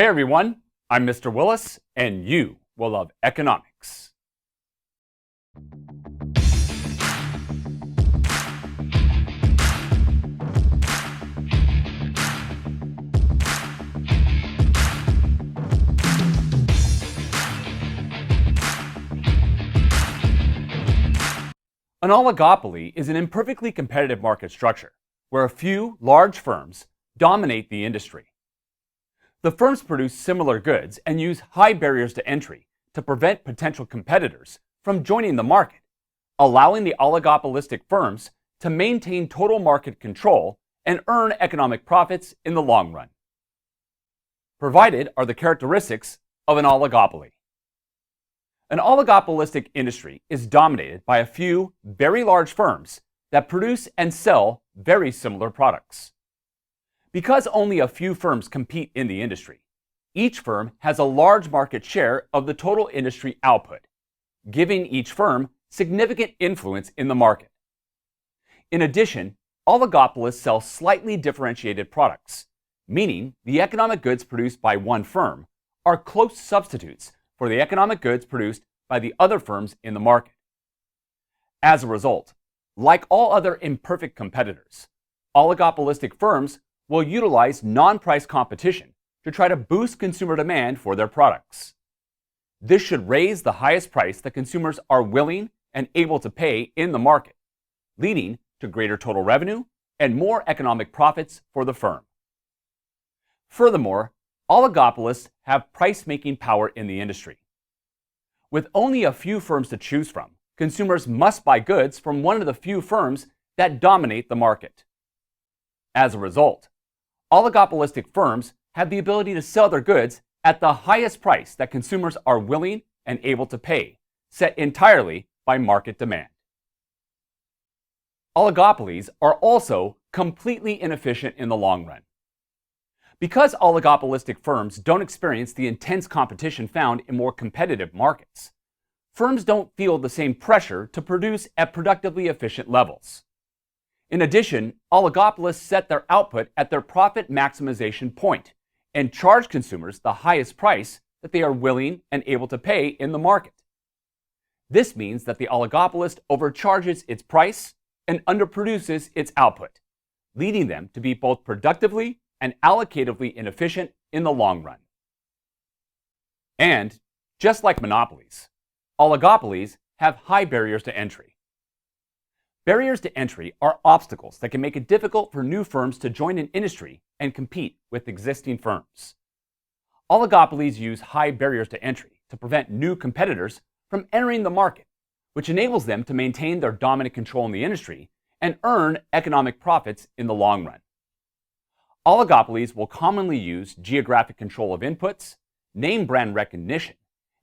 Hey everyone, I'm Mr. Willis, and you will love economics. An oligopoly is an imperfectly competitive market structure where a few large firms dominate the industry. The firms produce similar goods and use high barriers to entry to prevent potential competitors from joining the market, allowing the oligopolistic firms to maintain total market control and earn economic profits in the long run. Provided are the characteristics of an oligopoly. An oligopolistic industry is dominated by a few very large firms that produce and sell very similar products. Because only a few firms compete in the industry, each firm has a large market share of the total industry output, giving each firm significant influence in the market. In addition, oligopolists sell slightly differentiated products, meaning the economic goods produced by one firm are close substitutes for the economic goods produced by the other firms in the market. As a result, like all other imperfect competitors, oligopolistic firms will utilize non-price competition to try to boost consumer demand for their products. This should raise the highest price that consumers are willing and able to pay in the market, leading to greater total revenue and more economic profits for the firm. Furthermore, oligopolists have price-making power in the industry. With only a few firms to choose from, consumers must buy goods from one of the few firms that dominate the market. As a result, oligopolistic firms have the ability to sell their goods at the highest price that consumers are willing and able to pay, set entirely by market demand. Oligopolies are also completely inefficient in the long run. Because oligopolistic firms don't experience the intense competition found in more competitive markets, firms don't feel the same pressure to produce at productively efficient levels. In addition, oligopolists set their output at their profit maximization point and charge consumers the highest price that they are willing and able to pay in the market. This means that the oligopolist overcharges its price and underproduces its output, leading them to be both productively and allocatively inefficient in the long run. And, just like monopolies, oligopolies have high barriers to entry. Barriers to entry are obstacles that can make it difficult for new firms to join an industry and compete with existing firms. Oligopolies use high barriers to entry to prevent new competitors from entering the market, which enables them to maintain their dominant control in the industry and earn economic profits in the long run. Oligopolies will commonly use geographic control of inputs, name brand recognition,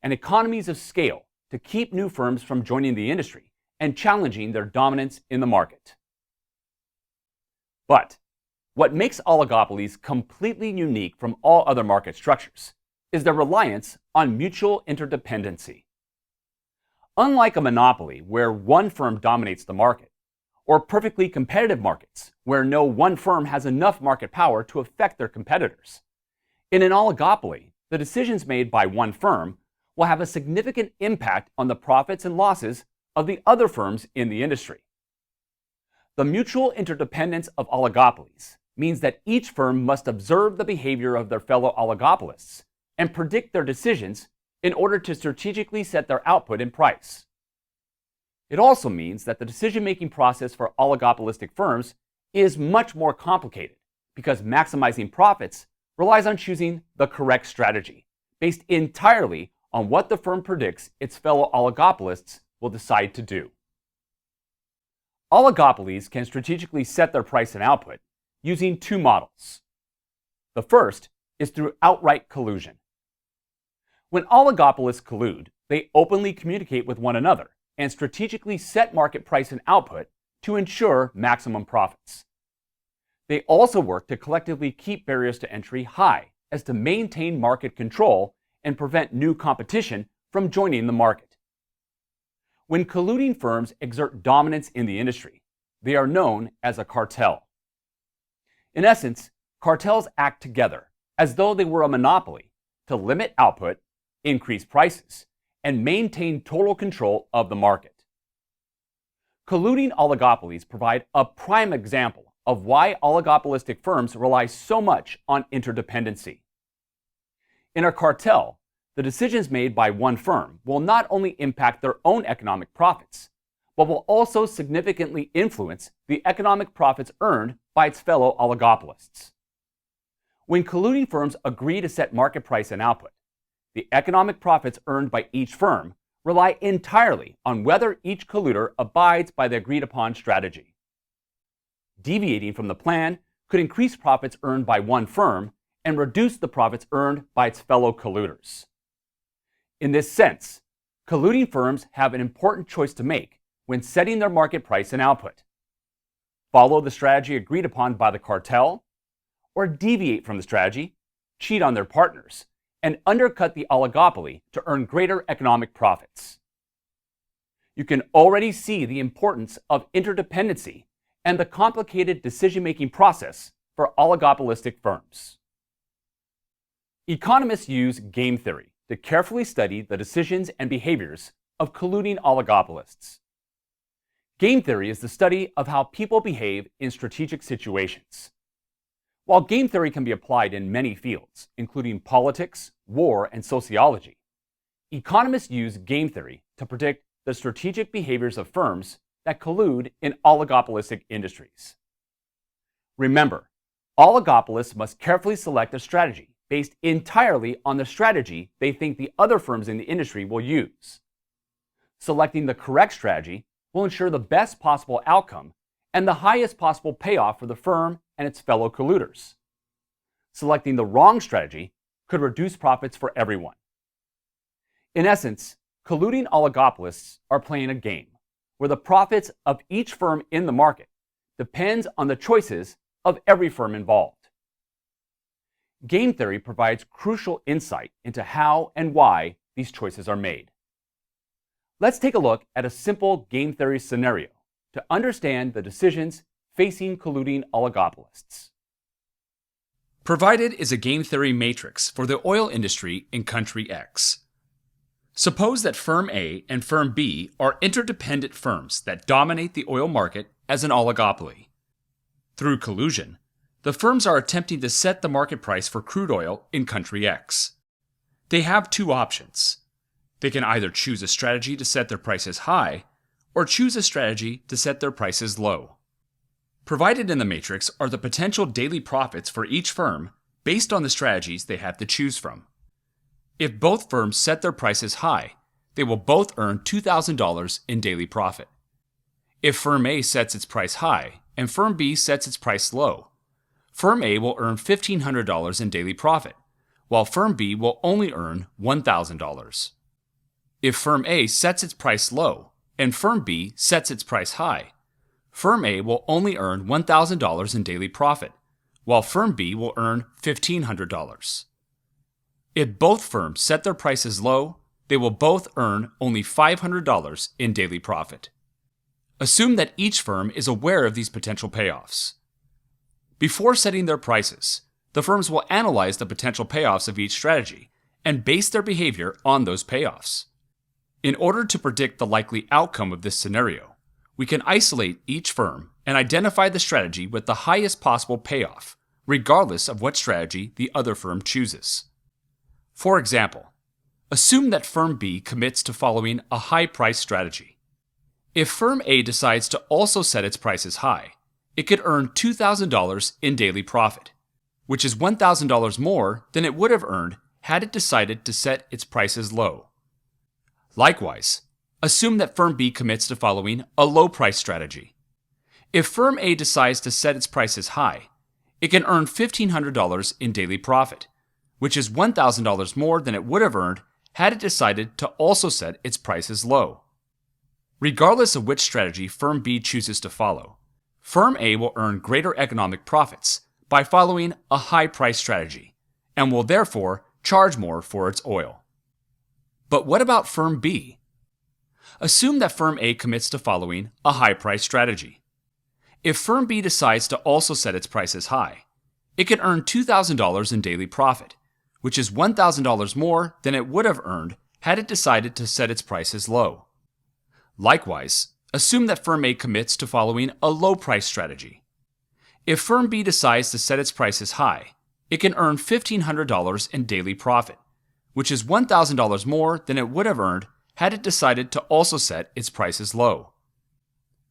and economies of scale to keep new firms from joining the industry and challenging their dominance in the market. But what makes oligopolies completely unique from all other market structures is their reliance on mutual interdependency. Unlike a monopoly where one firm dominates the market, or perfectly competitive markets where no one firm has enough market power to affect their competitors, in an oligopoly, the decisions made by one firm will have a significant impact on the profits and losses of the other firms in the industry. The mutual interdependence of oligopolies means that each firm must observe the behavior of their fellow oligopolists and predict their decisions in order to strategically set their output and price. It also means that the decision-making process for oligopolistic firms is much more complicated because maximizing profits relies on choosing the correct strategy based entirely on what the firm predicts its fellow oligopolists will decide to do. Oligopolies can strategically set their price and output using two models. The first is through outright collusion. When oligopolists collude, they openly communicate with one another and strategically set market price and output to ensure maximum profits. They also work to collectively keep barriers to entry high as to maintain market control and prevent new competition from joining the market. When colluding firms exert dominance in the industry, they are known as a cartel. In essence, cartels act together as though they were a monopoly to limit output, increase prices, and maintain total control of the market. Colluding oligopolies provide a prime example of why oligopolistic firms rely so much on interdependency. In a cartel, the decisions made by one firm will not only impact their own economic profits, but will also significantly influence the economic profits earned by its fellow oligopolists. When colluding firms agree to set market price and output, the economic profits earned by each firm rely entirely on whether each colluder abides by the agreed-upon strategy. Deviating from the plan could increase profits earned by one firm and reduce the profits earned by its fellow colluders. In this sense, colluding firms have an important choice to make when setting their market price and output. Follow the strategy agreed upon by the cartel, or deviate from the strategy, cheat on their partners, and undercut the oligopoly to earn greater economic profits. You can already see the importance of interdependency and the complicated decision-making process for oligopolistic firms. Economists use game theory to carefully study the decisions and behaviors of colluding oligopolists. Game theory is the study of how people behave in strategic situations. While game theory can be applied in many fields, including politics, war, and sociology, economists use game theory to predict the strategic behaviors of firms that collude in oligopolistic industries. Remember, oligopolists must carefully select a strategy based entirely on the strategy they think the other firms in the industry will use. Selecting the correct strategy will ensure the best possible outcome and the highest possible payoff for the firm and its fellow colluders. Selecting the wrong strategy could reduce profits for everyone. In essence, colluding oligopolists are playing a game where the profits of each firm in the market depends on the choices of every firm involved. Game theory provides crucial insight into how and why these choices are made. Let's take a look at a simple game theory scenario to understand the decisions facing colluding oligopolists. Provided is a game theory matrix for the oil industry in country X. Suppose that Firm A and Firm B are interdependent firms that dominate the oil market as an oligopoly. Through collusion, the firms are attempting to set the market price for crude oil in country X. They have two options. They can either choose a strategy to set their prices high, or choose a strategy to set their prices low. Provided in the matrix are the potential daily profits for each firm based on the strategies they have to choose from. If both firms set their prices high, they will both earn $2,000 in daily profit. If Firm A sets its price high and Firm B sets its price low, Firm A will earn $1,500 in daily profit, while Firm B will only earn $1,000. If Firm A sets its price low and Firm B sets its price high, Firm A will only earn $1,000 in daily profit, while Firm B will earn $1,500. If both firms set their prices low, they will both earn only $500 in daily profit. Assume that each firm is aware of these potential payoffs. Before setting their prices, the firms will analyze the potential payoffs of each strategy and base their behavior on those payoffs. In order to predict the likely outcome of this scenario, we can isolate each firm and identify the strategy with the highest possible payoff, regardless of what strategy the other firm chooses. For example, assume that Firm B commits to following a high price strategy. If Firm A decides to also set its prices high, it could earn $2,000 in daily profit, which is $1,000 more than it would have earned had it decided to set its prices low. Likewise, assume that Firm B commits to following a low price strategy. If Firm A decides to set its prices high, it can earn $1,500 in daily profit, which is $1,000 more than it would have earned had it decided to also set its prices low. Regardless of which strategy Firm B chooses to follow, Firm A will earn greater economic profits by following a high price strategy, and will therefore charge more for its oil. But what about Firm B? Assume that Firm A commits to following a high price strategy. If Firm B decides to also set its prices high, it can earn $2,000 in daily profit, which is $1,000 more than it would have earned had it decided to set its prices low. Likewise, assume that firm A commits to following a low price strategy. If firm B decides to set its prices high, it can earn $1,500 in daily profit, which is $1,000 more than it would have earned had it decided to also set its prices low.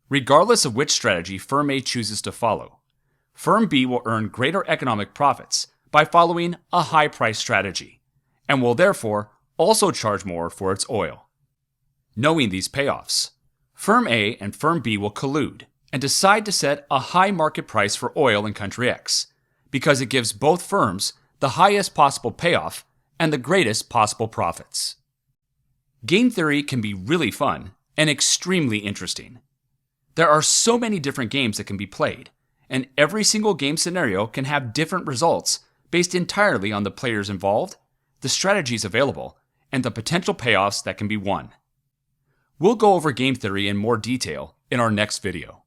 Regardless of which strategy firm A chooses to follow, firm B will earn greater economic profits by following a high price strategy, and will therefore also charge more for its oil. Knowing these payoffs, firm A and firm B will collude and decide to set a high market price for oil in country X, because it gives both firms the highest possible payoff and the greatest possible profits. Game theory can be really fun and extremely interesting. There are so many different games that can be played, and every single game scenario can have different results based entirely on the players involved, the strategies available, and the potential payoffs that can be won. We'll go over game theory in more detail in our next video.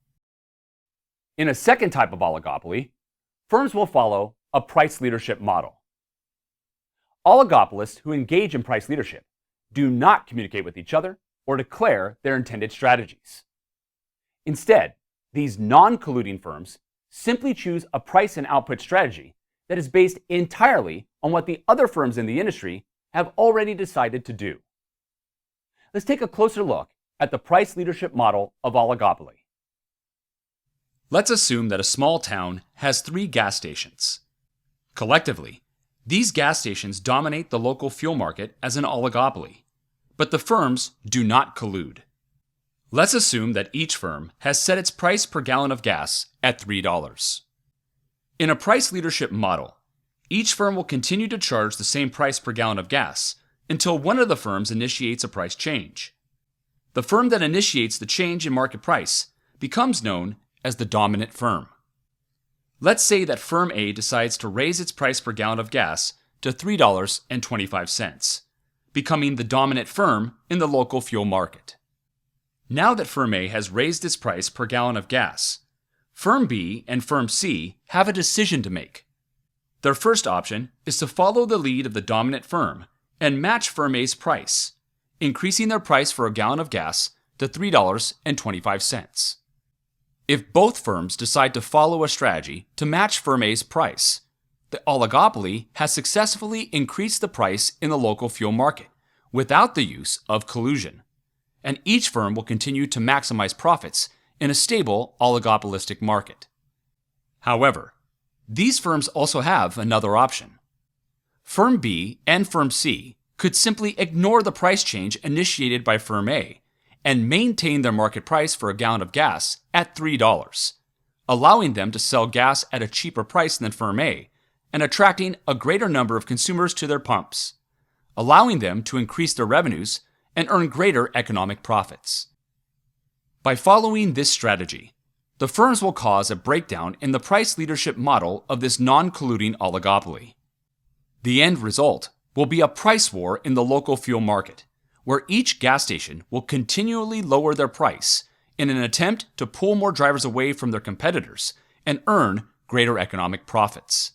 In a second type of oligopoly, firms will follow a price leadership model. Oligopolists who engage in price leadership do not communicate with each other or declare their intended strategies. Instead, these non-colluding firms simply choose a price and output strategy that is based entirely on what the other firms in the industry have already decided to do. Let's take a closer look at the price leadership model of oligopoly. Let's assume that a small town has 3 gas stations. Collectively, these gas stations dominate the local fuel market as an oligopoly, but the firms do not collude. Let's assume that each firm has set its price per gallon of gas at $3. In a price leadership model, each firm will continue to charge the same price per gallon of gas until one of the firms initiates a price change. The firm that initiates the change in market price becomes known as the dominant firm. Let's say that firm A decides to raise its price per gallon of gas to $3.25, becoming the dominant firm in the local fuel market. Now that firm A has raised its price per gallon of gas, firm B and firm C have a decision to make. Their first option is to follow the lead of the dominant firm and match firm A's price, increasing their price for a gallon of gas to $3.25. If both firms decide to follow a strategy to match firm A's price, the oligopoly has successfully increased the price in the local fuel market without the use of collusion, and each firm will continue to maximize profits in a stable oligopolistic market. However, these firms also have another option. Firm B and firm C could simply ignore the price change initiated by firm A and maintain their market price for a gallon of gas at $3, allowing them to sell gas at a cheaper price than firm A and attracting a greater number of consumers to their pumps, allowing them to increase their revenues and earn greater economic profits. By following this strategy, the firms will cause a breakdown in the price leadership model of this non-colluding oligopoly. The end result will be a price war in the local fuel market, where each gas station will continually lower their price in an attempt to pull more drivers away from their competitors and earn greater economic profits.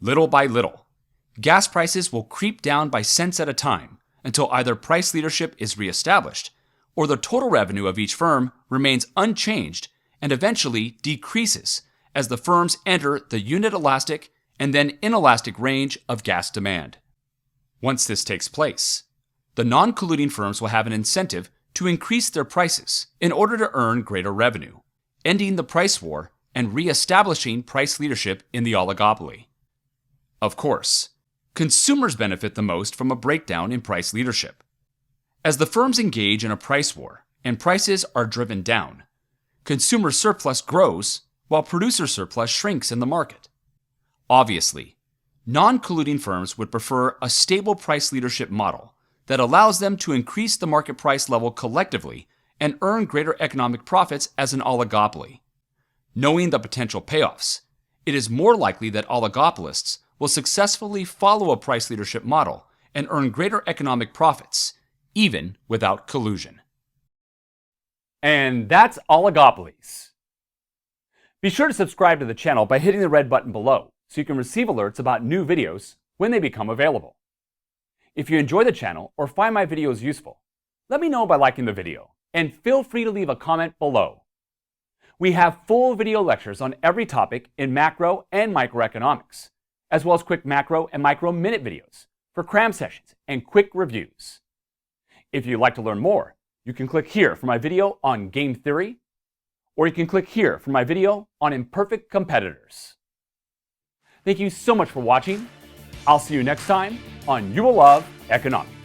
Little by little, gas prices will creep down by cents at a time until either price leadership is reestablished or the total revenue of each firm remains unchanged and eventually decreases as the firms enter the unit elastic and then inelastic range of gas demand. Once this takes place, the non-colluding firms will have an incentive to increase their prices in order to earn greater revenue, ending the price war and re-establishing price leadership in the oligopoly. Of course, consumers benefit the most from a breakdown in price leadership. As the firms engage in a price war and prices are driven down, consumer surplus grows while producer surplus shrinks in the market. Obviously, non-colluding firms would prefer a stable price leadership model that allows them to increase the market price level collectively and earn greater economic profits as an oligopoly. Knowing the potential payoffs, it is more likely that oligopolists will successfully follow a price leadership model and earn greater economic profits, even without collusion. And that's Oligopolies. Be sure to subscribe to the channel by hitting the red button below so you can receive alerts about new videos when they become available. If you enjoy the channel or find my videos useful, let me know by liking the video, and feel free to leave a comment below. We have full video lectures on every topic in macro and microeconomics, as well as quick macro and micro minute videos for cram sessions and quick reviews. If you'd like to learn more, you can click here for my video on game theory, or you can click here for my video on imperfect competitors. Thank you so much for watching. I'll see you next time on You Will Love Economics.